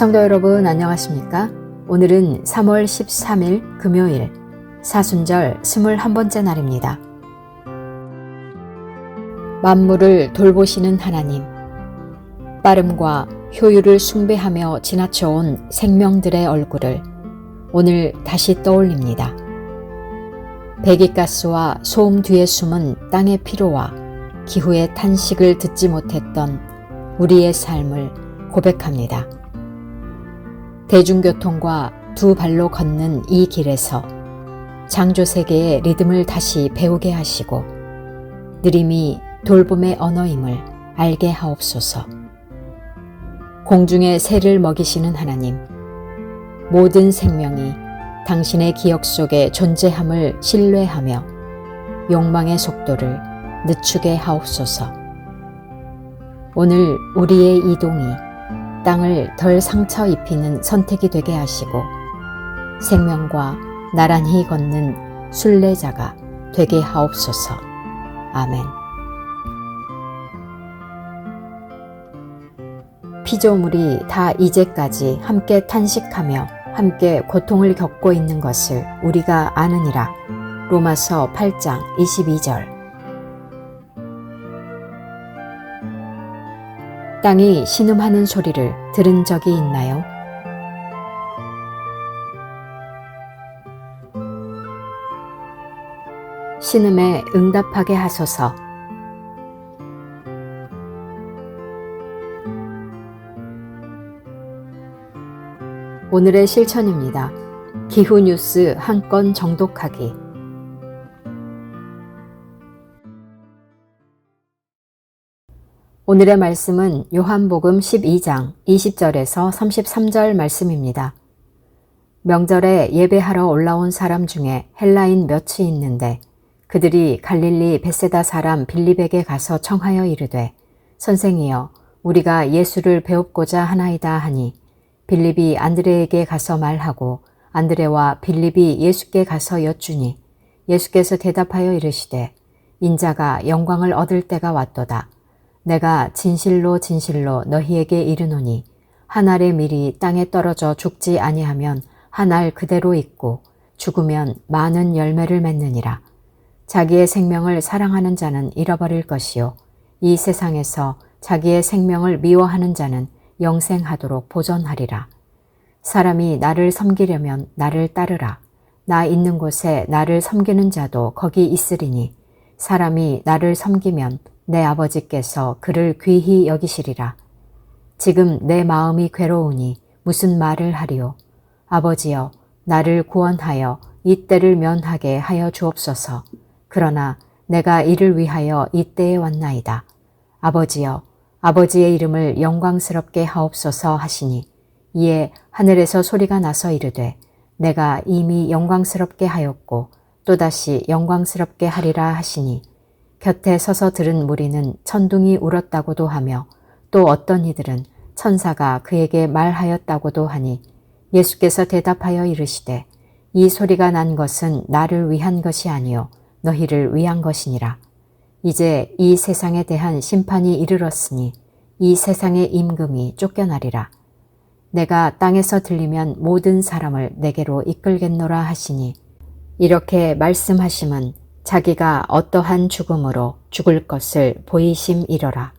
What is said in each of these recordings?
성도 여러분 안녕하십니까? 오늘은 3월 13일 금요일 사순절 21번째 날입니다. 만물을 돌보시는 하나님, 빠름과 효율을 숭배하며 지나쳐온 생명들의 얼굴을 오늘 다시 떠올립니다. 배기가스와 소음 뒤에 숨은 땅의 피로와 기후의 탄식을 듣지 못했던 우리의 삶을 고백합니다. 대중교통과 두 발로 걷는 이 길에서 창조세계의 리듬을 다시 배우게 하시고 느림이 돌봄의 언어임을 알게 하옵소서. 공중의 새를 먹이시는 하나님, 모든 생명이 당신의 기억 속에 존재함을 신뢰하며 욕망의 속도를 늦추게 하옵소서. 오늘 우리의 이동이 땅을 덜 상처 입히는 선택이 되게 하시고 생명과 나란히 걷는 순례자가 되게 하옵소서. 아멘. 피조물이 다 이제까지 함께 탄식하며 함께 고통을 겪고 있는 것을 우리가 아느니라. 로마서 8장 22절. 땅이 신음하는 소리를 들은 적이 있나요? 신음에 응답하게 하소서. 오늘의 실천입니다. 기후 뉴스 한 건 정독하기. 오늘의 말씀은 요한복음 12장 20절에서 33절 말씀입니다. 명절에 예배하러 올라온 사람 중에 헬라인 몇이 있는데 그들이 갈릴리 벳세다 사람 빌립에게 가서 청하여 이르되 선생이여 우리가 예수를 배웁고자 하나이다 하니 빌립이 안드레에게 가서 말하고 안드레와 빌립이 예수께 가서 여쭈니 예수께서 대답하여 이르시되 인자가 영광을 얻을 때가 왔도다. 내가 진실로 진실로 너희에게 이르노니 한 알의 밀이 땅에 떨어져 죽지 아니하면 한 알 그대로 있고 죽으면 많은 열매를 맺느니라. 자기의 생명을 사랑하는 자는 잃어버릴 것이요 이 세상에서 자기의 생명을 미워하는 자는 영생하도록 보존하리라. 사람이 나를 섬기려면 나를 따르라. 나 있는 곳에 나를 섬기는 자도 거기 있으리니 사람이 나를 섬기면 내 아버지께서 그를 귀히 여기시리라. 지금 내 마음이 괴로우니 무슨 말을 하리요. 아버지여 나를 구원하여 이 때를 면하게 하여 주옵소서. 그러나 내가 이를 위하여 이 때에 왔나이다. 아버지여 아버지의 이름을 영광스럽게 하옵소서 하시니 이에 하늘에서 소리가 나서 이르되 내가 이미 영광스럽게 하였고 또다시 영광스럽게 하리라 하시니 곁에 서서 들은 무리는 천둥이 울었다고도 하며 또 어떤 이들은 천사가 그에게 말하였다고도 하니 예수께서 대답하여 이르시되 이 소리가 난 것은 나를 위한 것이 아니요 너희를 위한 것이니라. 이제 이 세상에 대한 심판이 이르렀으니 이 세상의 임금이 쫓겨나리라. 내가 땅에서 들리면 모든 사람을 내게로 이끌겠노라 하시니 이렇게 말씀하심은 자기가 어떠한 죽음으로 죽을 것을 보이심이러라.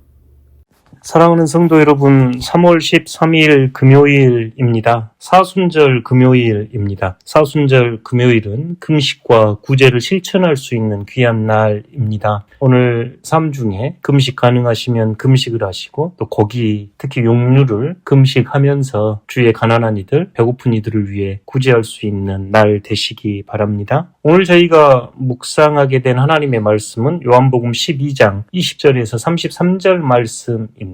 사랑하는 성도 여러분, 3월 13일 금요일입니다. 사순절 금요일입니다. 사순절 금요일은 금식과 구제를 실천할 수 있는 귀한 날입니다. 오늘 삶 중에 금식 가능하시면 금식을 하시고 또 고기, 특히 육류를 금식하면서 주의 가난한 이들, 배고픈 이들을 위해 구제할 수 있는 날 되시기 바랍니다. 오늘 저희가 묵상하게 된 하나님의 말씀은 요한복음 12장 20절에서 33절 말씀입니다.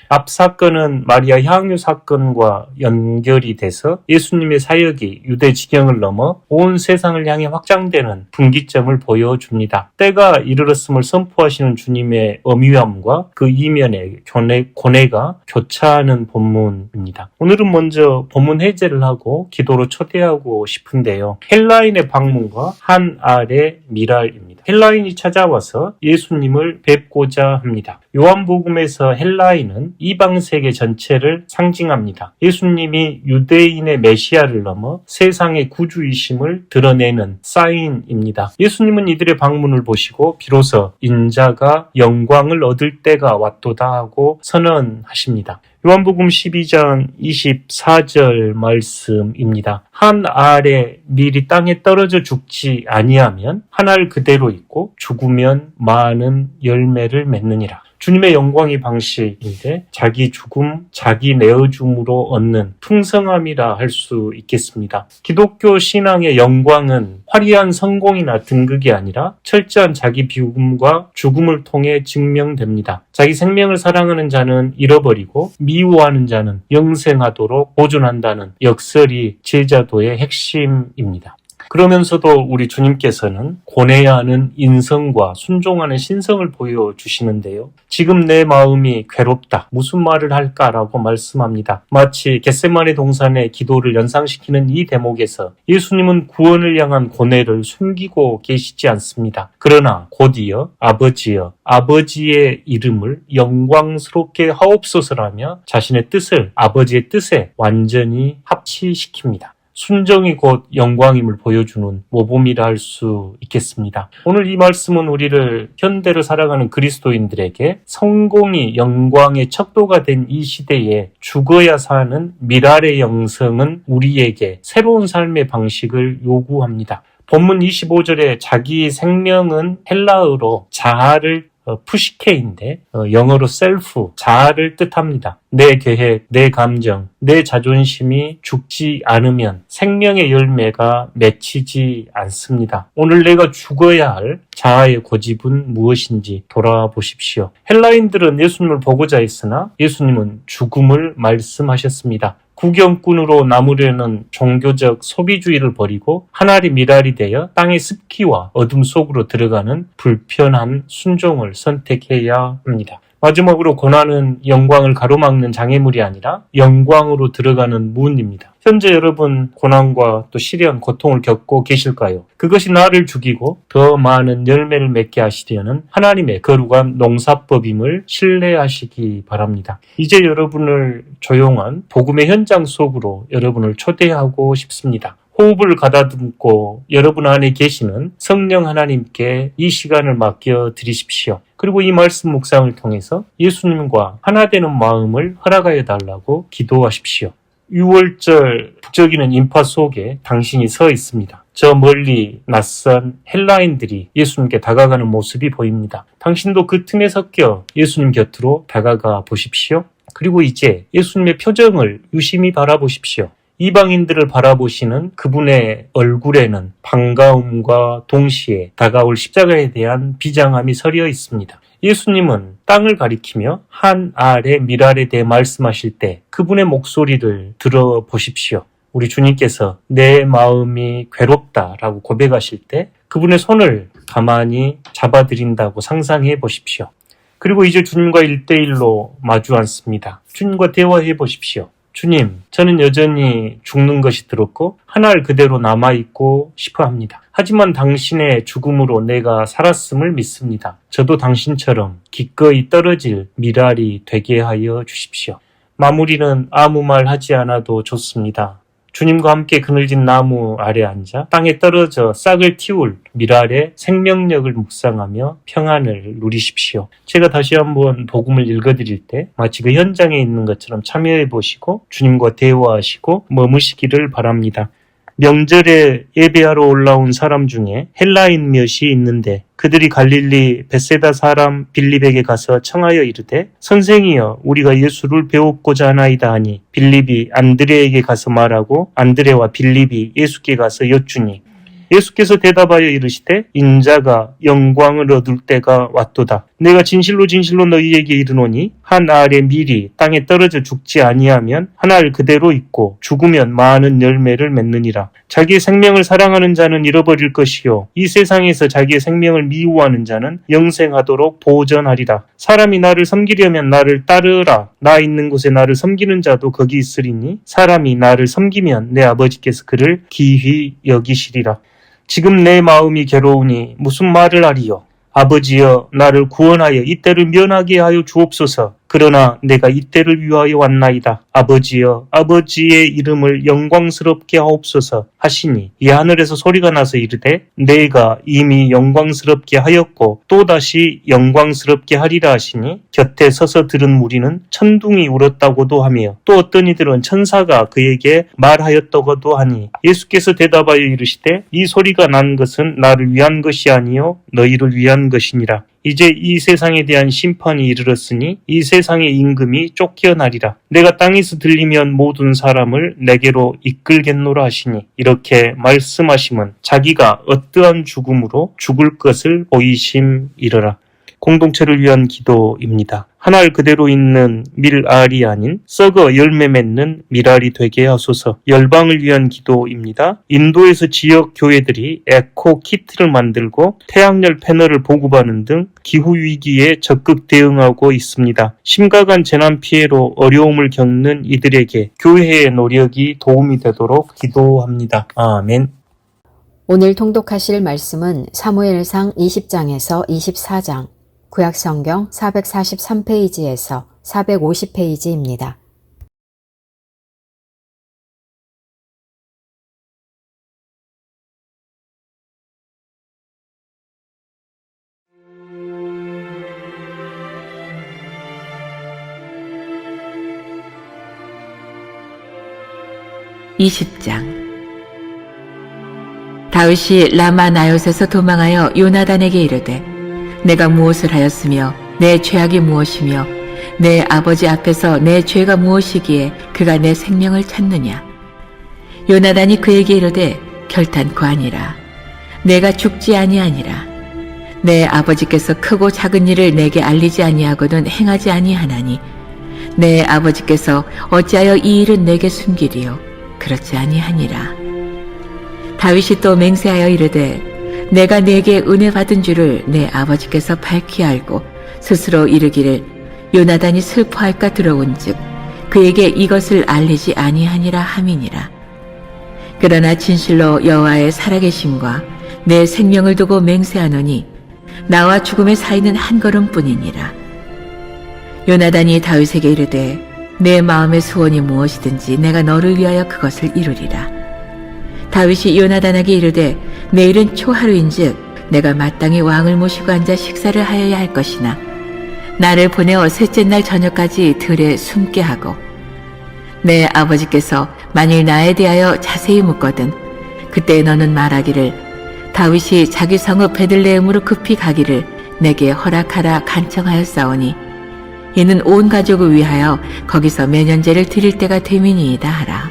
앞 사건은 마리아 향유 사건과 연결이 돼서 예수님의 사역이 유대 지경을 넘어 온 세상을 향해 확장되는 분기점을 보여줍니다. 때가 이르렀음을 선포하시는 주님의 엄위함과 그 이면에 고뇌가 교차하는 본문입니다. 오늘은 먼저 본문 해제를 하고 기도로 초대하고 싶은데요. 헬라인의 방문과 한 알의 미랄입니다. 헬라인이 찾아와서 예수님을 뵙고자 합니다. 요한복음에서 헬라인은 이방 세계 전체를 상징합니다. 예수님이 유대인의 메시아를 넘어 세상의 구주이심을 드러내는 사인입니다. 예수님은 이들의 방문을 보시고 비로소 인자가 영광을 얻을 때가 왔도다 하고 선언하십니다. 요한복음 12장 24절 말씀입니다. 한 알에 밀이 땅에 떨어져 죽지 아니하면 한 알 그대로 있고 죽으면 많은 열매를 맺느니라. 주님의 영광이 방식인데 자기 죽음, 자기 내어줌으로 얻는 풍성함이라 할 수 있겠습니다. 기독교 신앙의 영광은 화려한 성공이나 등극이 아니라 철저한 자기 비움과 죽음을 통해 증명됩니다. 자기 생명을 사랑하는 자는 잃어버리고 미워하는 자는 영생하도록 보존한다는 역설이 제자도의 핵심입니다. 그러면서도 우리 주님께서는 고뇌해야 하는 인성과 순종하는 신성을 보여주시는데요. 지금 내 마음이 괴롭다. 무슨 말을 할까라고 말씀합니다. 마치 겟세마네 동산의 기도를 연상시키는 이 대목에서 예수님은 구원을 향한 고뇌를 숨기고 계시지 않습니다. 그러나 곧이어 아버지여 아버지의 이름을 영광스럽게 하옵소서라며 자신의 뜻을 아버지의 뜻에 완전히 합치시킵니다. 순정이 곧 영광임을 보여주는 모범이라 할 수 있겠습니다. 오늘 이 말씀은 우리를 현대를 살아가는 그리스도인들에게 성공이 영광의 척도가 된 이 시대에 죽어야 사는 미랄의 영성은 우리에게 새로운 삶의 방식을 요구합니다. 본문 25절에 자기 생명은 헬라어로 자아를 푸시케인데 영어로 셀프, 자아를 뜻합니다. 내 계획, 내 감정, 내 자존심이 죽지 않으면 생명의 열매가 맺히지 않습니다. 오늘 내가 죽어야 할 자아의 고집은 무엇인지 돌아보십시오. 헬라인들은 예수님을 보고자 했으나 예수님은 죽음을 말씀하셨습니다. 구경꾼으로 남으려는 종교적 소비주의를 버리고 한 알이 미랄이 되어 땅의 습기와 어둠 속으로 들어가는 불편한 순종을 선택해야 합니다. 마지막으로 고난은 영광을 가로막는 장애물이 아니라 영광으로 들어가는 문입니다. 현재 여러분 고난과 또 시련, 고통을 겪고 계실까요? 그것이 나를 죽이고 더 많은 열매를 맺게 하시려는 하나님의 거룩한 농사법임을 신뢰하시기 바랍니다. 이제 여러분을 조용한 복음의 현장 속으로 여러분을 초대하고 싶습니다. 호흡을 가다듬고 여러분 안에 계시는 성령 하나님께 이 시간을 맡겨 드리십시오. 그리고 이 말씀 묵상을 통해서 예수님과 하나 되는 마음을 허락하여 달라고 기도하십시오. 6월절 북적이는 인파 속에 당신이 서 있습니다. 저 멀리 낯선 헬라인들이 예수님께 다가가는 모습이 보입니다. 당신도 그 틈에 섞여 예수님 곁으로 다가가 보십시오. 그리고 이제 예수님의 표정을 유심히 바라보십시오. 이방인들을 바라보시는 그분의 얼굴에는 반가움과 동시에 다가올 십자가에 대한 비장함이 서려 있습니다. 예수님은 땅을 가리키며 한 알의 미랄에 대해 말씀하실 때 그분의 목소리를 들어보십시오. 우리 주님께서 내 마음이 괴롭다라고 고백하실 때 그분의 손을 가만히 잡아드린다고 상상해 보십시오. 그리고 이제 주님과 1대1로 마주 앉습니다. 주님과 대화해 보십시오. 주님, 저는 여전히 죽는 것이 들었고 한 알 그대로 남아있고 싶어 합니다. 하지만 당신의 죽음으로 내가 살았음을 믿습니다. 저도 당신처럼 기꺼이 떨어질 미랄이 되게 하여 주십시오. 마무리는 아무 말 하지 않아도 좋습니다. 주님과 함께 그늘진 나무 아래 앉아 땅에 떨어져 싹을 틔울 미랄의 생명력을 묵상하며 평안을 누리십시오. 제가 다시 한번 복음을 읽어드릴 때 마치 그 현장에 있는 것처럼 참여해 보시고 주님과 대화하시고 머무시기를 바랍니다. 명절에 예배하러 올라온 사람 중에 헬라인 몇이 있는데 그들이 갈릴리 벳세다 사람 빌립에게 가서 청하여 이르되 선생이여 우리가 예수를 배웠고자 하나이다 하니 빌립이 안드레에게 가서 말하고 안드레와 빌립이 예수께 가서 여쭈니 예수께서 대답하여 이르시되 인자가 영광을 얻을 때가 왔도다. 내가 진실로 진실로 너희에게 이르노니 한 알의 밀이 땅에 떨어져 죽지 아니하면 한 알 그대로 있고 죽으면 많은 열매를 맺느니라. 자기의 생명을 사랑하는 자는 잃어버릴 것이요 이 세상에서 자기의 생명을 미워하는 자는 영생하도록 보전하리라. 사람이 나를 섬기려면 나를 따르라. 나 있는 곳에 나를 섬기는 자도 거기 있으리니 사람이 나를 섬기면 내 아버지께서 그를 기히 여기시리라. 지금 내 마음이 괴로우니 무슨 말을 하리요. 아버지여, 나를 구원하여 이때를 면하게 하여 주옵소서. 그러나 내가 이때를 위하여 왔나이다. 아버지여, 아버지의 이름을 영광스럽게 하옵소서 하시니 이 하늘에서 소리가 나서 이르되 내가 이미 영광스럽게 하였고 또다시 영광스럽게 하리라 하시니 곁에 서서 들은 무리는 천둥이 울었다고도 하며 또 어떤 이들은 천사가 그에게 말하였다고도 하니 예수께서 대답하여 이르시되 이 소리가 난 것은 나를 위한 것이 아니요 너희를 위한 것이니라. 이제 이 세상에 대한 심판이 이르렀으니 이 세상의 임금이 쫓겨나리라. 내가 땅에서 들리면 모든 사람을 내게로 이끌겠노라 하시니 이렇게 말씀하심은 자기가 어떠한 죽음으로 죽을 것을 보이심이러라. 공동체를 위한 기도입니다. 한 알 그대로 있는 밀알이 아닌 썩어 열매 맺는 밀알이 되게 하소서. 열방을 위한 기도입니다. 인도에서 지역 교회들이 에코 키트를 만들고 태양열 패널을 보급하는 등 기후위기에 적극 대응하고 있습니다. 심각한 재난 피해로 어려움을 겪는 이들에게 교회의 노력이 도움이 되도록 기도합니다. 아멘. 오늘 통독하실 말씀은 사무엘상 20장에서 24장, 구약성경 443페이지에서 450페이지입니다. 다윗이 라마 나요스에서 도망하여 요나단에게 이르되 내가 무엇을 하였으며 내 죄악이 무엇이며 내 아버지 앞에서 내 죄가 무엇이기에 그가 내 생명을 찾느냐. 요나단이 그에게 이르되 결단코 아니라 내가 죽지 아니하니라. 내 아버지께서 크고 작은 일을 내게 알리지 아니하거든 행하지 아니하나니 내 아버지께서 어찌하여 이 일은 내게 숨기리요. 그렇지 아니하니라. 다윗이 또 맹세하여 이르되 내가 네게 은혜 받은 줄을 내 아버지께서 밝히 알고 스스로 이르기를 요나단이 슬퍼할까 들어온즉 그에게 이것을 알리지 아니하니라 함이니라. 그러나 진실로 여호와의 살아계심과 내 생명을 두고 맹세하노니 나와 죽음의 사이는 한 걸음뿐이니라. 요나단이 다윗에게 이르되 내 마음의 소원이 무엇이든지 내가 너를 위하여 그것을 이루리라. 다윗이 요나단에게 이르되 내일은 초하루인즉 내가 마땅히 왕을 모시고 앉아 식사를 하여야 할 것이나 나를 보내어 셋째 날 저녁까지 들에 숨게 하고 내 아버지께서 만일 나에 대하여 자세히 묻거든 그때 너는 말하기를 다윗이 자기 성읍 베들레헴으로 급히 가기를 내게 허락하라 간청하였사오니 이는 온 가족을 위하여 거기서 매년제를 드릴 때가 됨이니이다 하라.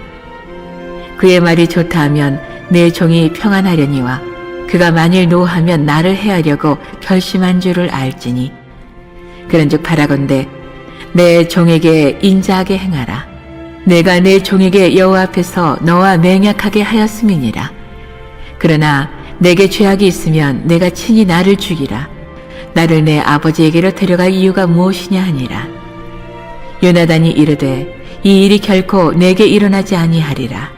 그의 말이 좋다 하면 내 종이 평안하려니와 그가 만일 노하면 나를 해하려고 결심한 줄을 알지니 그런즉 바라건대 내 종에게 인자하게 행하라. 내가 내 종에게 여호와 앞에서 너와 맹약하게 하였음이니라. 그러나 내게 죄악이 있으면 내가 친히 나를 죽이라. 나를 내 아버지에게로 데려갈 이유가 무엇이냐 하니라. 요나단이 이르되 이 일이 결코 내게 일어나지 아니하리라.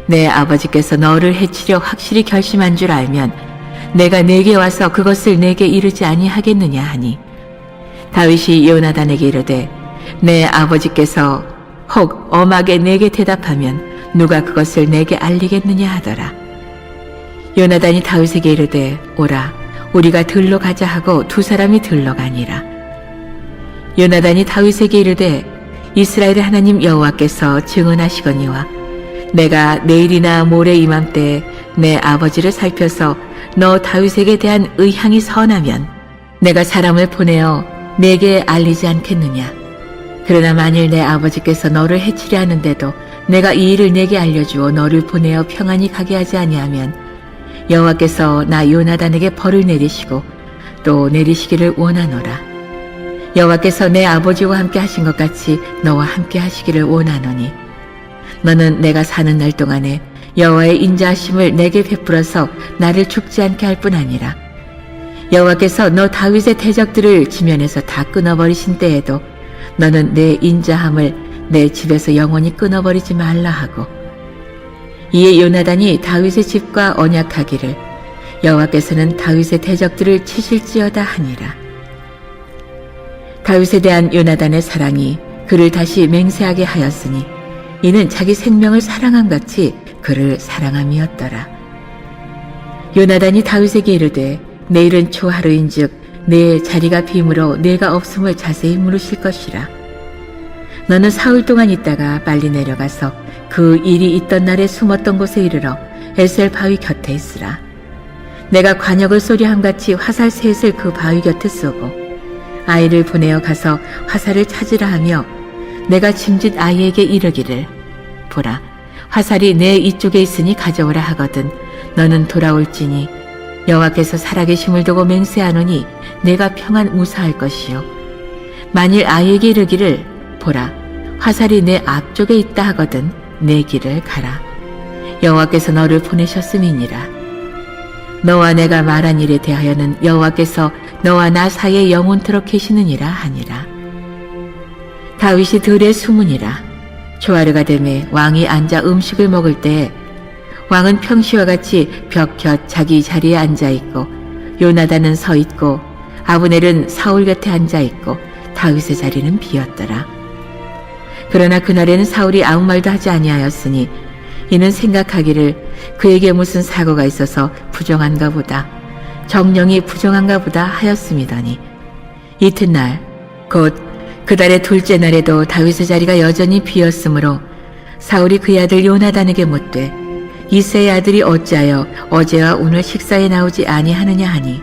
내 아버지께서 너를 해치려 확실히 결심한 줄 알면 내가 내게 와서 그것을 내게 이르지 아니하겠느냐 하니 다윗이 요나단에게 이르되 내 아버지께서 혹 엄하게 내게 대답하면 누가 그것을 내게 알리겠느냐 하더라. 요나단이 다윗에게 이르되 오라 우리가 들러 가자 하고 두 사람이 들러 가니라. 요나단이 다윗에게 이르되 이스라엘의 하나님 여호와께서 증언하시거니와 내가 내일이나 모레 이맘때에 내 아버지를 살펴서 너 다윗에게 대한 의향이 선하면 내가 사람을 보내어 내게 알리지 않겠느냐. 그러나 만일 내 아버지께서 너를 해치려 하는데도 내가 이 일을 내게 알려주어 너를 보내어 평안히 가게 하지 아니하면 여호와께서 나 요나단에게 벌을 내리시고 또 내리시기를 원하노라. 여호와께서 내 아버지와 함께 하신 것 같이 너와 함께 하시기를 원하노니 너는 내가 사는 날 동안에 여호와의 인자하심을 내게 베풀어서 나를 죽지 않게 할 뿐 아니라 여호와께서 너 다윗의 대적들을 지면에서 다 끊어버리신 때에도 너는 내 인자함을 내 집에서 영원히 끊어버리지 말라 하고 이에 요나단이 다윗의 집과 언약하기를 여호와께서는 다윗의 대적들을 치실지어다 하니라. 다윗에 대한 요나단의 사랑이 그를 다시 맹세하게 하였으니 이는 자기 생명을 사랑함 같이 그를 사랑함이었더라. 요나단이 다윗에게 이르되 내일은 초하루인즉 내 자리가 빔으로 내가 없음을 자세히 물으실 것이라. 너는 사흘 동안 있다가 빨리 내려가서 그 일이 있던 날에 숨었던 곳에 이르러 에셀 바위 곁에 있으라. 내가 관역을 쏘려함같이 화살 셋을 그 바위 곁에 쏘고 아이를 보내어 가서 화살을 찾으라 하며 내가 짐짓 아이에게 이르기를 보라 화살이 내 이쪽에 있으니 가져오라 하거든 너는 돌아올지니 여호와께서 살아계심을 두고 맹세하노니 내가 평안 무사할 것이요 만일 아이에게 이르기를 보라 화살이 내 앞쪽에 있다 하거든 내 길을 가라 여호와께서 너를 보내셨음이니라. 너와 내가 말한 일에 대하여는 여호와께서 너와 나 사이에 영원토록 계시느니라 하니라. 다윗이 들에 숨으니라. 초하루가 되매 왕이 앉아 음식을 먹을 때에 왕은 평시와 같이 벽 곁 자기 자리에 앉아 있고 요나단은 서 있고 아브넬은 사울 곁에 앉아 있고 다윗의 자리는 비었더라. 그러나 그날에는 사울이 아무 말도 하지 아니하였으니 이는 생각하기를 그에게 무슨 사고가 있어서 부정한가 보다 정령이 부정한가 보다 하였음이더니 이튿날 곧 그 달의 둘째 날에도 다윗의 자리가 여전히 비었으므로 사울이 그의 아들 요나단에게 묻되 이새의 아들이 어찌하여 어제와 오늘 식사에 나오지 아니하느냐 하니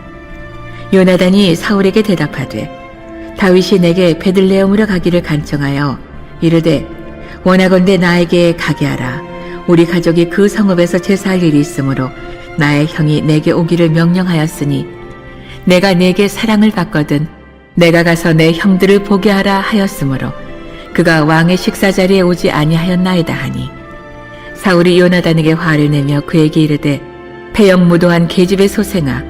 요나단이 사울에게 대답하되 다윗이 내게 베들레헴으로 가기를 간청하여 이르되 원하건대 나에게 가게 하라. 우리 가족이 그 성읍에서 제사할 일이 있으므로 나의 형이 내게 오기를 명령하였으니 내가 내게 사랑을 받거든 내가 가서 내 형들을 보게 하라 하였으므로 그가 왕의 식사 자리에 오지 아니하였나이다 하니 사울이 요나단에게 화를 내며 그에게 이르되 패역무도한 계집의 소생아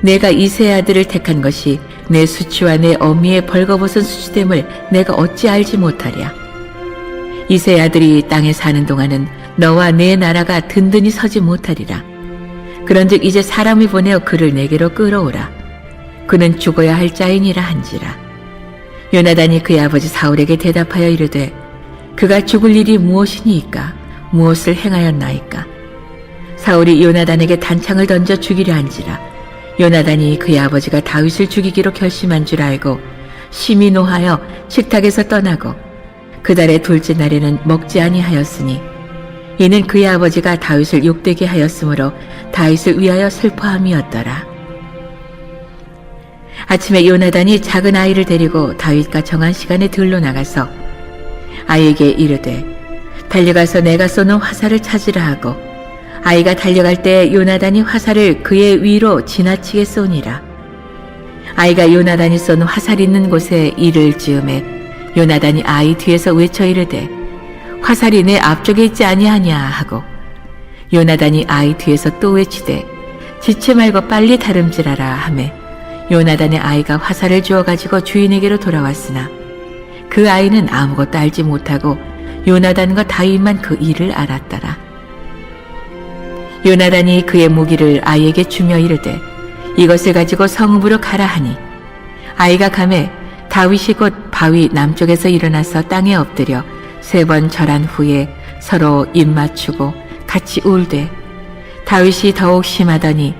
내가 이새의 아들을 택한 것이 내 수치와 내 어미의 벌거벗은 수치됨을 내가 어찌 알지 못하랴. 이새의 아들이 땅에 사는 동안은 너와 내 나라가 든든히 서지 못하리라. 그런즉 이제 사람을 보내어 그를 내게로 끌어오라. 그는 죽어야 할 자이니라 한지라. 요나단이 그의 아버지 사울에게 대답하여 이르되 그가 죽을 일이 무엇이니이까 무엇을 행하였나이까. 사울이 요나단에게 단창을 던져 죽이려 한지라. 요나단이 그의 아버지가 다윗을 죽이기로 결심한 줄 알고 심히 노하여 식탁에서 떠나고 그 달의 둘째 날에는 먹지 아니하였으니 이는 그의 아버지가 다윗을 욕되게 하였으므로 다윗을 위하여 슬퍼함이었더라. 아침에 요나단이 작은 아이를 데리고 다윗과 정한 시간에 들로 나가서 아이에게 이르되 달려가서 내가 쏘는 화살을 찾으라 하고 아이가 달려갈 때 요나단이 화살을 그의 위로 지나치게 쏘니라. 아이가 요나단이 쏜 화살 있는 곳에 이를 즈음에 요나단이 아이 뒤에서 외쳐 이르되 화살이 내 앞쪽에 있지 아니하냐 하고 요나단이 아이 뒤에서 또 외치되 지체 말고 빨리 다름질하라 하매 요나단의 아이가 화살을 주어가지고 주인에게로 돌아왔으나 그 아이는 아무것도 알지 못하고 요나단과 다윗만 그 일을 알았더라. 요나단이 그의 무기를 아이에게 주며 이르되 이것을 가지고 성읍으로 가라 하니 아이가 가매 다윗이 곧 바위 남쪽에서 일어나서 땅에 엎드려 3번 절한 후에 서로 입 맞추고 같이 울되 다윗이 더욱 심하더니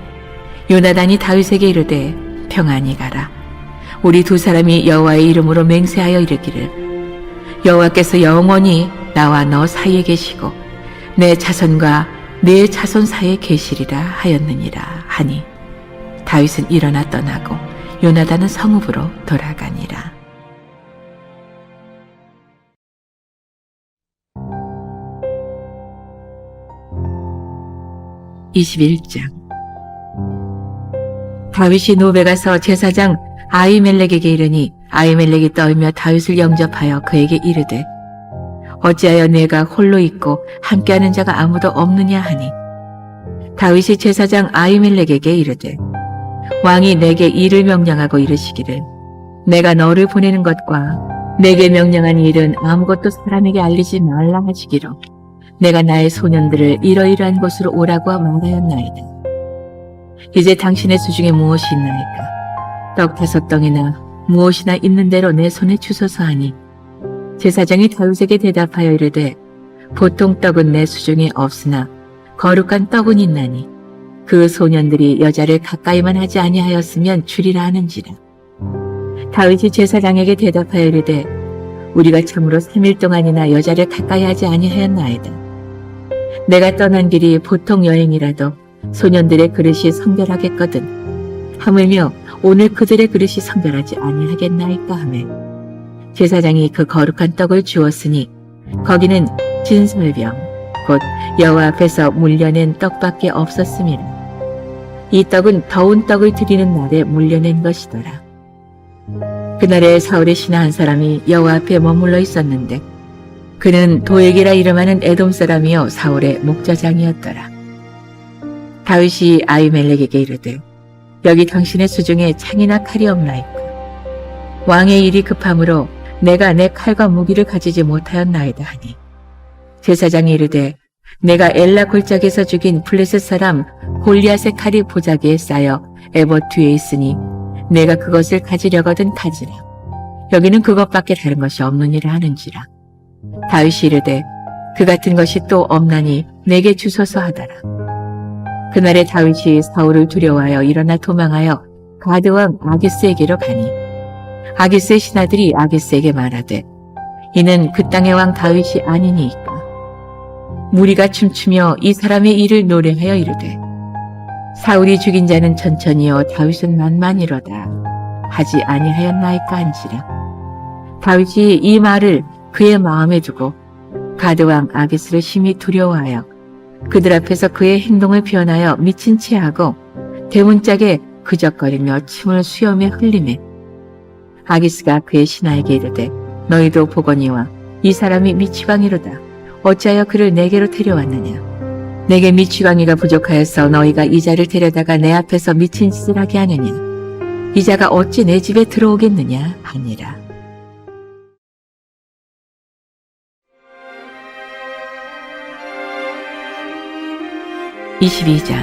요나단이 다윗에게 이르되 평안히 가라. 우리 두 사람이 여호와의 이름으로 맹세하여 이르기를 여호와께서 영원히 나와 너 사이에 계시고 내 자손과 내 자손 사이에 계시리라 하였느니라 하니 다윗은 일어나 떠나고 요나단은 성읍으로 돌아가니라. 21장 다윗이 노베 가서 제사장 아히멜렉에게 이르니 아히멜렉이 떨며 다윗을 영접하여 그에게 이르되 어찌하여 내가 홀로 있고 함께하는 자가 아무도 없느냐 하니 다윗이 제사장 아히멜렉에게 이르되 왕이 내게 일을 명령하고 이르시기를 내가 너를 보내는 것과 내게 명령한 일은 아무것도 사람에게 알리지 말라 하시기로 내가 나의 소년들을 이러이러한 곳으로 오라고 말하였나이다. 이제 당신의 수중에 무엇이 있나이까? 떡 5덩이나 무엇이나 있는 대로 내 손에 주소서 하니 제사장이 다윗에게 대답하여 이르되 보통 떡은 내 수중에 없으나 거룩한 떡은 있나니 그 소년들이 여자를 가까이만 하지 아니하였으면 주리라 하는지라. 다윗이 제사장에게 대답하여 이르되 우리가 참으로 3일 동안이나 여자를 가까이 하지 아니하였나이다. 내가 떠난 길이 보통 여행이라도 소년들의 그릇이 성결하겠거든. 하물며 오늘 그들의 그릇이 성결하지 아니하겠나이까 하매 제사장이 그 거룩한 떡을 주었으니 거기는 진설병 곧 여호와 앞에서 물려낸 떡밖에 없었음이라. 이 떡은 더운 떡을 드리는 날에 물려낸 것이더라. 그날에 사울의 신하 한 사람이 여호와 앞에 머물러 있었는데 그는 도액이라 이름하는 에돔 사람이요 사울의 목자장이었더라. 다윗이 아히멜렉에게 이르되 여기 당신의 수중에 창이나 칼이 없나이까? 왕의 일이 급함으로 내가 내 칼과 무기를 가지지 못하였나이다 하니 제사장이 이르되 내가 엘라 골짜기에서 죽인 블레셋 사람 골리앗의 칼이 보자기에 쌓여 에봇 뒤에 있으니 내가 그것을 가지려거든 가지라. 여기는 그것밖에 다른 것이 없느니라 하는지라. 다윗이 이르되 그 같은 것이 또 없나니 내게 주소서 하더라. 그날에 다윗이 사울을 두려워하여 일어나 도망하여 가드 왕 아기스에게로 가니 아기스의 신하들이 아기스에게 말하되 이는 그 땅의 왕 다윗이 아니니이까. 무리가 춤추며 이 사람의 일을 노래하여 이르되 사울이 죽인 자는 천천히요 다윗은 만만이로다 하지 아니하였나이까 한지라. 다윗이 이 말을 그의 마음에 두고 가드 왕 아기스를 심히 두려워하여 그들 앞에서 그의 행동을 변하여 미친 채 하고 대문짝에 그적거리며 침을 수염에 흘리매 아기스가 그의 신하에게 이르되 너희도 보거니와 이 사람이 미치광이로다. 어찌하여 그를 내게로 데려왔느냐? 내게 미치광이가 부족하여서 너희가 이 자를 데려다가 내 앞에서 미친 짓을 하게 하느냐? 이 자가 어찌 내 집에 들어오겠느냐? 하니라. (22장)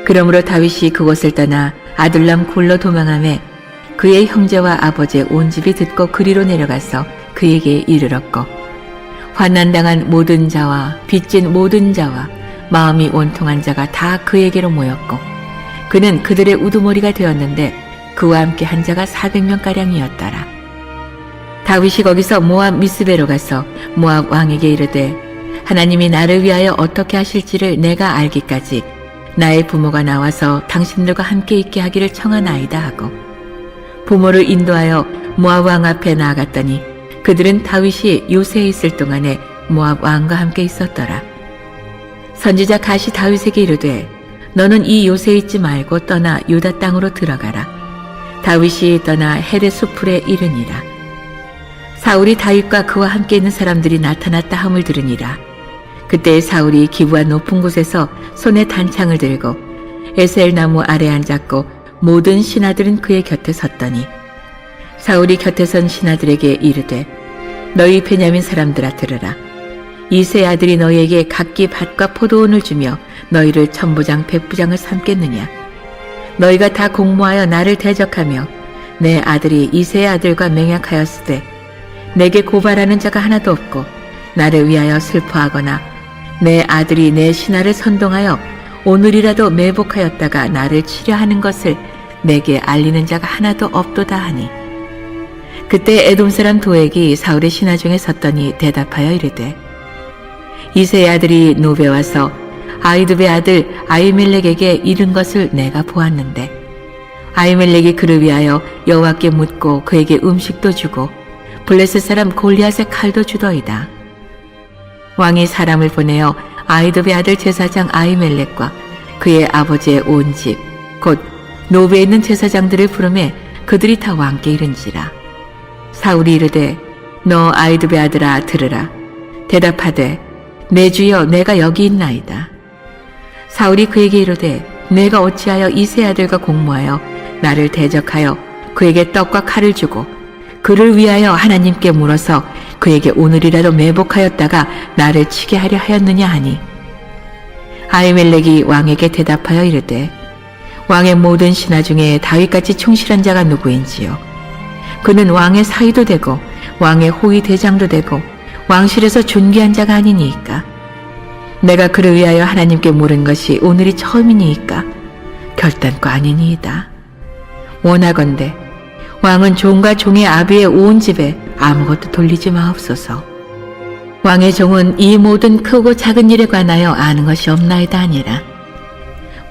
그러므로 다윗이 그곳을 떠나 아둘람 굴로 도망하매 그의 형제와 아버지의 온 집이 듣고 그리로 내려가서 그에게 이르렀고 환난당한 모든 자와 빚진 모든 자와 마음이 온통한 자가 다 그에게로 모였고 그는 그들의 우두머리가 되었는데 그와 함께 한 자가 400명가량이었더라. 다윗이 거기서 모압 미스베로 가서 모압 왕에게 이르되 하나님이 나를 위하여 어떻게 하실지를 내가 알기까지 나의 부모가 나와서 당신들과 함께 있게 하기를 청하나이다 하고 부모를 인도하여 모압 왕 앞에 나아갔더니 그들은 다윗이 요새에 있을 동안에 모압 왕과 함께 있었더라. 선지자 갓이 다윗에게 이르되 너는 이 요새에 있지 말고 떠나 유다 땅으로 들어가라. 다윗이 떠나 헤레 수풀에 이르니라. 사울이 다윗과 그와 함께 있는 사람들이 나타났다 함을 들으니라. 그때 사울이 기브아 높은 곳에서 손에 단창을 들고 에셀 나무 아래 앉았고 모든 신하들은 그의 곁에 섰더니 사울이 곁에 선 신하들에게 이르되 너희 베냐민 사람들아 들으라. 이세 아들이 너희에게 각기 밭과 포도원을 주며 너희를 천부장 백부장을 삼겠느냐? 너희가 다 공모하여 나를 대적하며 내 아들이 이세의 아들과 맹약하였으되 내게 고발하는 자가 하나도 없고 나를 위하여 슬퍼하거나 내 아들이 내 신하를 선동하여 오늘이라도 매복하였다가 나를 치려하는 것을 내게 알리는 자가 하나도 없도다 하니 그때 에돔 사람 도액이 사울의 신하 중에 섰더니 대답하여 이르되 이세의 아들이 노베 와서 아히두베 아들 아히멜렉에게 이른 것을 내가 보았는데 아히멜렉이 그를 위하여 여호와께 묻고 그에게 음식도 주고 블레셋 사람 골리앗의 칼도 주더이다. 왕이 사람을 보내어 아히두베 아들 제사장 아히멜렉과 그의 아버지의 온 집 곧 노베에 있는 제사장들을 부르매 그들이 다 왕께 이른지라. 사울이 이르되 너 아히두베 아들아 들으라. 대답하되 내 주여 내가 여기 있나이다. 사울이 그에게 이르되 내가 어찌하여 이세 아들과 공모하여 나를 대적하여 그에게 떡과 칼을 주고 그를 위하여 하나님께 물어서 그에게 오늘이라도 매복하였다가 나를 치게 하려 하였느냐 하니 아히멜렉이 왕에게 대답하여 이르되 왕의 모든 신하 중에 다윗같이 충실한 자가 누구인지요? 그는 왕의 사위도 되고 왕의 호위 대장도 되고 왕실에서 존귀한 자가 아니니이까. 내가 그를 위하여 하나님께 물은 것이 오늘이 처음이니이까 결단코 아니니이다. 원하건대 왕은 종과 종의 아비의 온 집에 아무것도 돌리지 마옵소서. 왕의 종은 이 모든 크고 작은 일에 관하여 아는 것이 없나이다 하니라.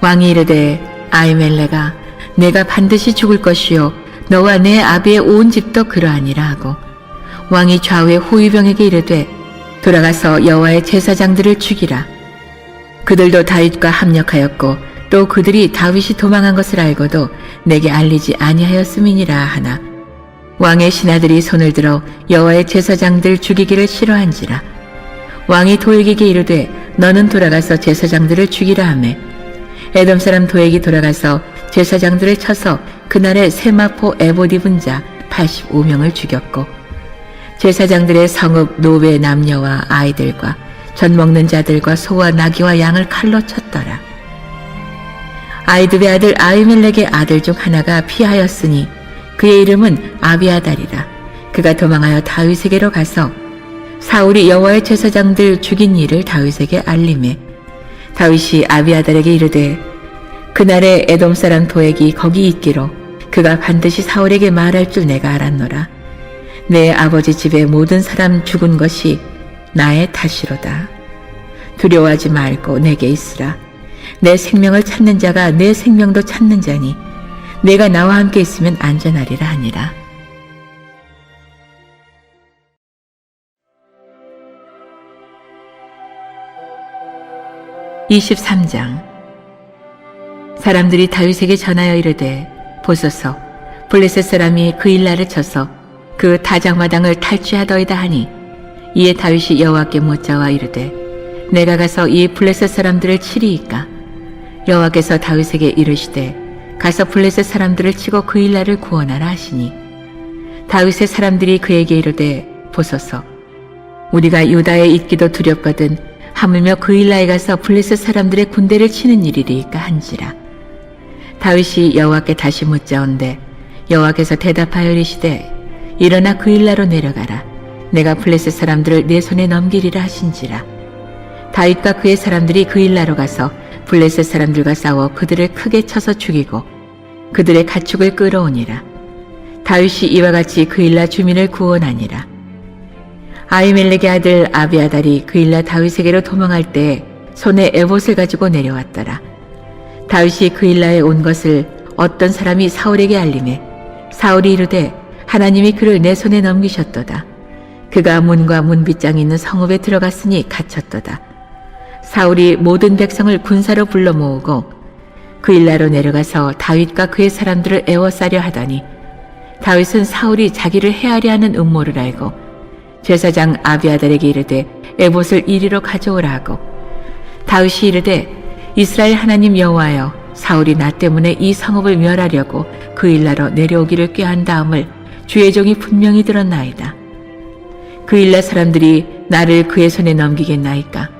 왕이 이르되 아히멜렉아 내가 반드시 죽을 것이요 너와 내 아비의 온 집도 그러하니라 하고 왕이 좌우의 호위병에게 이르되 돌아가서 여호와의 제사장들을 죽이라. 그들도 다윗과 합력하였고 또 그들이 다윗이 도망한 것을 알고도 내게 알리지 아니하였음이니라 하나 왕의 신하들이 손을 들어 여호와의 제사장들 죽이기를 싫어한지라. 왕이 도액에게 이르되 너는 돌아가서 제사장들을 죽이라 하매 에돔 사람 도액이 돌아가서 제사장들을 쳐서 그날에 세마포 에봇 입은 자 85명을 죽였고 제사장들의 성읍 노베 남녀와 아이들과 젖 먹는 자들과 소와 나귀와 양을 칼로 쳤더라. 아이두베 아들 아히멜렉의 아들 중 하나가 피하였으니 그의 이름은 아비아달이라. 그가 도망하여 다윗에게로 가서 사울이 여호와의 제사장들 죽인 일을 다윗에게 알림해 다윗이 아비아달에게 이르되 그날에 에돔 사람 도액이 거기 있기로 그가 반드시 사울에게 말할 줄 내가 알았노라. 내 아버지 집의 모든 사람 죽은 것이 나의 탓이로다. 두려워하지 말고 내게 있으라. 내 생명을 찾는 자가 내 생명도 찾는 자니 내가 나와 함께 있으면 안전하리라 하니라. (23장) 사람들이 다윗에게 전하여 이르되 보소서 블레셋 사람이 그 일날을 쳐서 그 다장마당을 탈취하더이다 하니 이에 다윗이 여호와께 묻자와 이르되 내가 가서 이 블레셋 사람들을 치리이까. 여호와께서 다윗에게 이르시되 가서 블레셋 사람들을 치고 그 일날을 구원하라 하시니 다윗의 사람들이 그에게 이르되 보소서 우리가 유다에 있기도 두렵거든 하물며 그 일날에 가서 블레셋 사람들의 군대를 치는 일이리이까 한지라. 다윗이 여호와께 다시 묻자온데 여호와께서 대답하여 이르시되 일어나 그 일나로 내려가라. 내가 블레셋 사람들을 내 손에 넘기리라 하신지라. 다윗과 그의 사람들이 그 일나로 가서 블레셋 사람들과 싸워 그들을 크게 쳐서 죽이고 그들의 가축을 끌어오니라. 다윗이 이와 같이 그 일나 주민을 구원하니라. 아히멜렉의 아들 아비아달이 그 일나 다윗에게로 도망할 때에 손에 에봇을 가지고 내려왔더라. 다윗이 그 일나에 온 것을 어떤 사람이 사울에게 알림해 사울이 이르되 하나님이 그를 내 손에 넘기셨도다. 그가 문과 문빗장이 있는 성읍에 들어갔으니 갇혔도다. 사울이 모든 백성을 군사로 불러 모으고 그 일나로 내려가서 다윗과 그의 사람들을 애워싸려 하더니 다윗은 사울이 자기를 해하려 하는 음모를 알고 제사장 아비아달에게 이르되 에봇을 이리로 가져오라 하고 다윗이 이르되 이스라엘 하나님 여호와여 사울이 나 때문에 이 성읍을 멸하려고 그 일나로 내려오기를 꾀한 다음을 주의 종이 분명히 들었나이다. 그 일나 사람들이 나를 그의 손에 넘기겠나이까?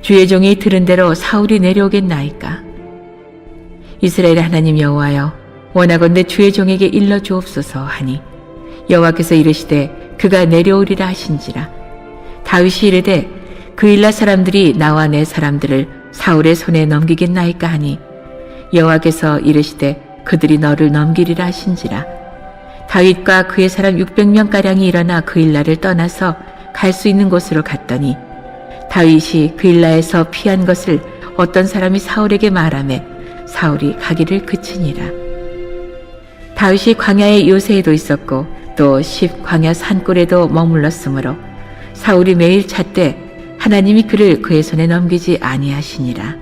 주의 종이 들은 대로 사울이 내려오겠나이까? 이스라엘 하나님 여호와여 원하건대 주의 종에게 일러 주옵소서 하니 여호와께서 이르시되 그가 내려오리라 하신지라. 다윗이 이르되 그 일나 사람들이 나와 내 사람들을 사울의 손에 넘기겠나이까 하니 여호와께서 이르시되 그들이 너를 넘기리라 하신지라. 다윗과 그의 사람 600명가량이 일어나 그 일나를 떠나서 갈 수 있는 곳으로 갔더니 다윗이 그 일나에서 피한 것을 어떤 사람이 사울에게 말하매 사울이 가기를 그치니라. 다윗이 광야의 요새에도 있었고 또 십 광야 산골에도 머물렀으므로 사울이 매일 찾되 하나님이 그를 그의 손에 넘기지 아니하시니라.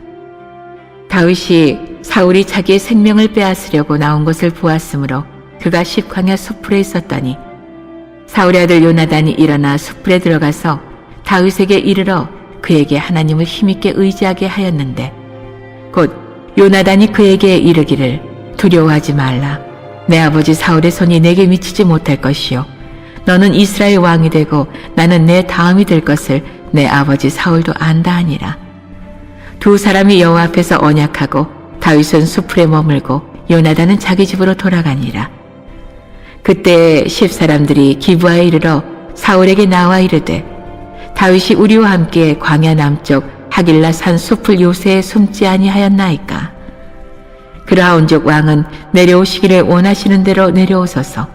다윗이 사울이 자기의 생명을 빼앗으려고 나온 것을 보았으므로 그가 십 광야 숲풀에 있었더니 사울의 아들 요나단이 일어나 숲풀에 들어가서 다윗에게 이르러 그에게 하나님을 힘있게 의지하게 하였는데 곧 요나단이 그에게 이르기를 두려워하지 말라. 내 아버지 사울의 손이 내게 미치지 못할 것이요 너는 이스라엘 왕이 되고 나는 내 다음이 될 것을 내 아버지 사울도 안다 하니라. 두 사람이 여호와 앞에서 언약하고 다윗은 수풀에 머물고 요나단은 자기 집으로 돌아가니라. 그때 10사람들이 기브아에 이르러 사울에게 나와 이르되 다윗이 우리와 함께 광야 남쪽 하길라 산 숲을 요새에 숨지 아니하였나이까. 그러하온즉 왕은 내려오시기를 원하시는 대로 내려오소서.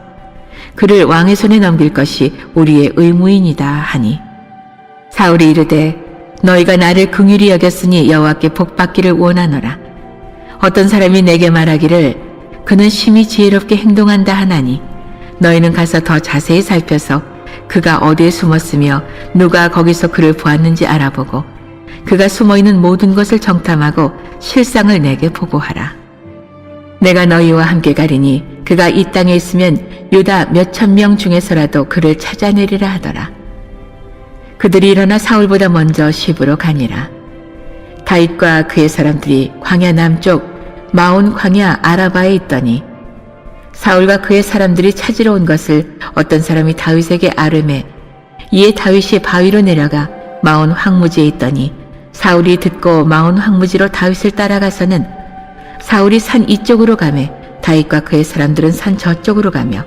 그를 왕의 손에 넘길 것이 우리의 의무이니이다 하니 사울이 이르되 너희가 나를 긍휼히 여겼으니 여호와께 복받기를 원하노라. 어떤 사람이 내게 말하기를 그는 심히 지혜롭게 행동한다 하나니 너희는 가서 더 자세히 살펴서 그가 어디에 숨었으며 누가 거기서 그를 보았는지 알아보고 그가 숨어있는 모든 것을 정탐하고 실상을 내게 보고하라. 내가 너희와 함께 가리니 그가 이 땅에 있으면 유다 몇천 명 중에서라도 그를 찾아내리라 하더라. 그들이 일어나 사울보다 먼저 시브로 가니라. 다윗과 그의 사람들이 광야 남쪽 마온 광야 아라바에 있더니 사울과 그의 사람들이 찾으러 온 것을 어떤 사람이 다윗에게 아뢰매 이에 다윗이 바위로 내려가 마온 황무지에 있더니 사울이 듣고 마온 황무지로 다윗을 따라가서는 사울이 산 이쪽으로 가매 다윗과 그의 사람들은 산 저쪽으로 가며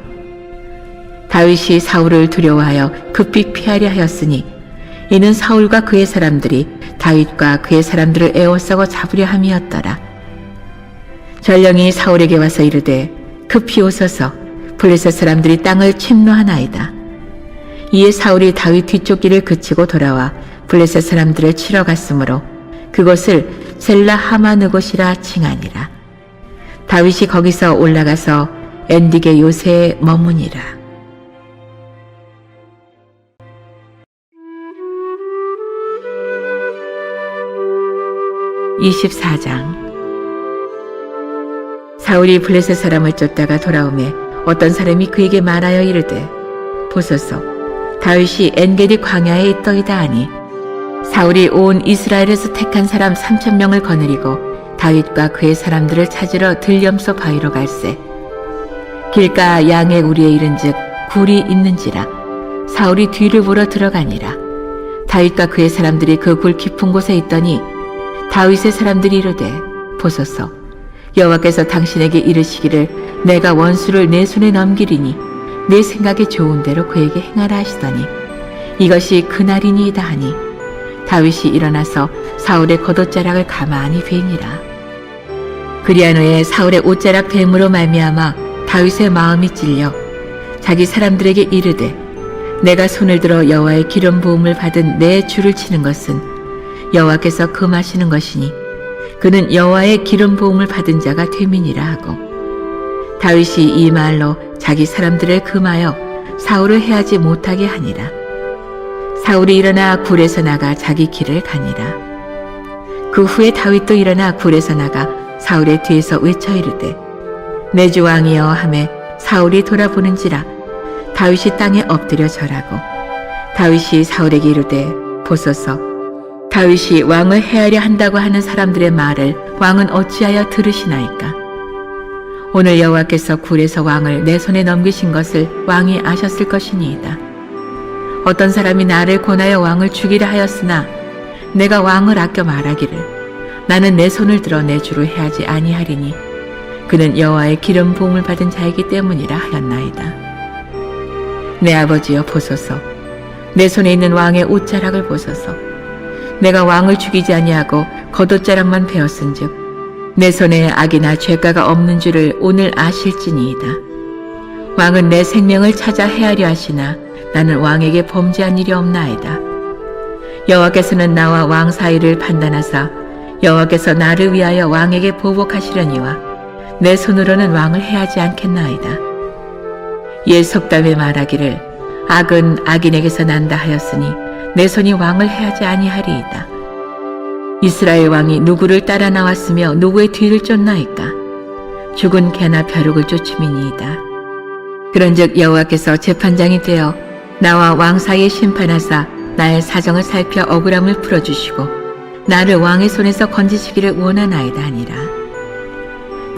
다윗이 사울을 두려워하여 급히 피하려 하였으니 이는 사울과 그의 사람들이 다윗과 그의 사람들을 에워싸고 잡으려 함이었더라. 전령이 사울에게 와서 이르되 급히 오소서 블레셋 사람들이 땅을 침노하나이다. 이에 사울이 다윗 뒤쫓기를 그치고 돌아와 블레셋 사람들을 치러 갔으므로 그곳을 셀라 하마느곳이라 칭하니라. 다윗이 거기서 올라가서 엔딕의 요새에 머무니라. (24장) 사울이 블레셋 사람을 쫓다가 돌아오매 어떤 사람이 그에게 말하여 이르되 보소서 다윗이 엔게디 광야에 있더이다 하니 사울이 온 이스라엘에서 택한 사람 3,000명을 거느리고 다윗과 그의 사람들을 찾으러 들염소 바위로 갈새 길가 양의 우리에 이른즉 굴이 있는지라 사울이 뒤를 보러 들어가니라. 다윗과 그의 사람들이 그 굴 깊은 곳에 있더니 다윗의 사람들이 이르되 보소서 여호와께서 당신에게 이르시기를 내가 원수를 내 손에 넘기리니 내 생각에 좋은 대로 그에게 행하라 하시더니 이것이 그날이니이다 하니 다윗이 일어나서 사울의 겉옷자락을 가만히 베니라. 그리한 후에 사울의 옷자락 뱀으로 말미암아 다윗의 마음이 찔려 자기 사람들에게 이르되 내가 손을 들어 여호와의 기름 부음을 받은 내 줄을 치는 것은 여호와께서 금하시는 것이니 그는 여호와의 기름 부음을 받은 자가 됨이니라 하고 다윗이 이 말로 자기 사람들을 금하여 사울을 해하지 못하게 하니라. 사울이 일어나 굴에서 나가 자기 길을 가니라. 그 후에 다윗도 일어나 굴에서 나가 사울의 뒤에서 외쳐 이르되 내 주 왕이여 하매 사울이 돌아보는지라 다윗이 땅에 엎드려 절하고 다윗이 사울에게 이르되 보소서 다윗이 왕을 해하려 한다고 하는 사람들의 말을 왕은 어찌하여 들으시나이까. 오늘 여호와께서 굴에서 왕을 내 손에 넘기신 것을 왕이 아셨을 것이니이다. 어떤 사람이 나를 권하여 왕을 죽이려 하였으나 내가 왕을 아껴 말하기를 나는 내 손을 들어 내 주를 해하지 아니하리니 그는 여호와의 기름 부음을 받은 자이기 때문이라 하였나이다. 내 아버지여 보소서 내 손에 있는 왕의 옷자락을 보소서. 내가 왕을 죽이지 아니하고 겉옷자락만 베었은즉 내 손에 악이나 죄가가 없는 줄을 오늘 아실지니이다. 왕은 내 생명을 찾아 헤아려 하시나 나는 왕에게 범죄한 일이 없나이다. 여호와께서는 나와 왕 사이를 판단하사 여호와께서 나를 위하여 왕에게 보복하시려니와 내 손으로는 왕을 해하지 않겠나이다. 이에 속담에 말하기를 악은 악인에게서 난다 하였으니 내 손이 왕을 해하지 아니하리이다. 이스라엘 왕이 누구를 따라 나왔으며 누구의 뒤를 쫓나이까. 죽은 개나 벼룩을 쫓음이니이다. 그런즉 여호와께서 재판장이 되어 나와 왕 사이에 심판하사 나의 사정을 살펴 억울함을 풀어주시고 나를 왕의 손에서 건지시기를 원하나이다 하니라.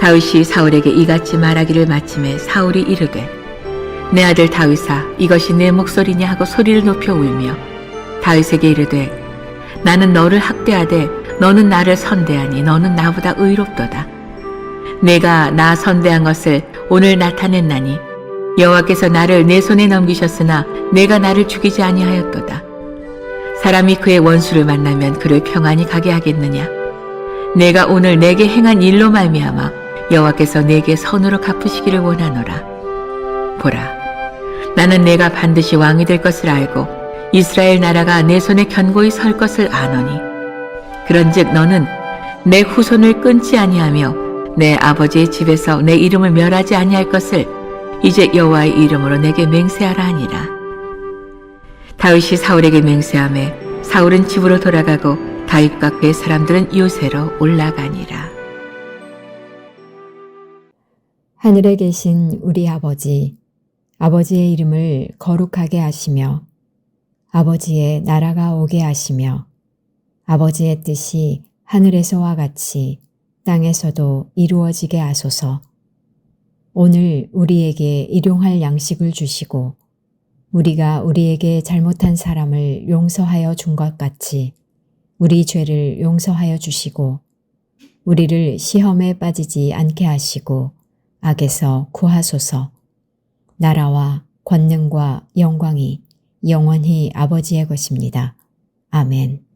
다윗이 사울에게 이같이 말하기를 마침에 사울이 이르되 내 아들 다윗아 이것이 내 목소리냐 하고 소리를 높여 울며 다윗에게 이르되 나는 너를 학대하되 너는 나를 선대하니 너는 나보다 의롭도다. 내가 나 선대한 것을 오늘 나타냈나니 여호와께서 나를 내 손에 넘기셨으나 내가 나를 죽이지 아니하였도다. 사람이 그의 원수를 만나면 그를 평안히 가게 하겠느냐? 내가 오늘 내게 행한 일로 말미암아 여호와께서 내게 선으로 갚으시기를 원하노라. 보라, 나는 내가 반드시 왕이 될 것을 알고 이스라엘 나라가 내 손에 견고히 설 것을 아노니 그런즉 너는 내 후손을 끊지 아니하며 내 아버지의 집에서 내 이름을 멸하지 아니할 것을 이제 여호와의 이름으로 내게 맹세하라 하니라. 다윗이 사울에게 맹세하매 사울은 집으로 돌아가고 다윗과 그의 사람들은 요새로 올라가니라. 하늘에 계신 우리 아버지, 아버지의 이름을 거룩하게 하시며 아버지의 나라가 오게 하시며 아버지의 뜻이 하늘에서와 같이 땅에서도 이루어지게 하소서. 오늘 우리에게 일용할 양식을 주시고 우리가 우리에게 잘못한 사람을 용서하여 준 것 같이 우리 죄를 용서하여 주시고 우리를 시험에 빠지지 않게 하시고 악에서 구하소서. 나라와 권능과 영광이 영원히 아버지의 것입니다. 아멘.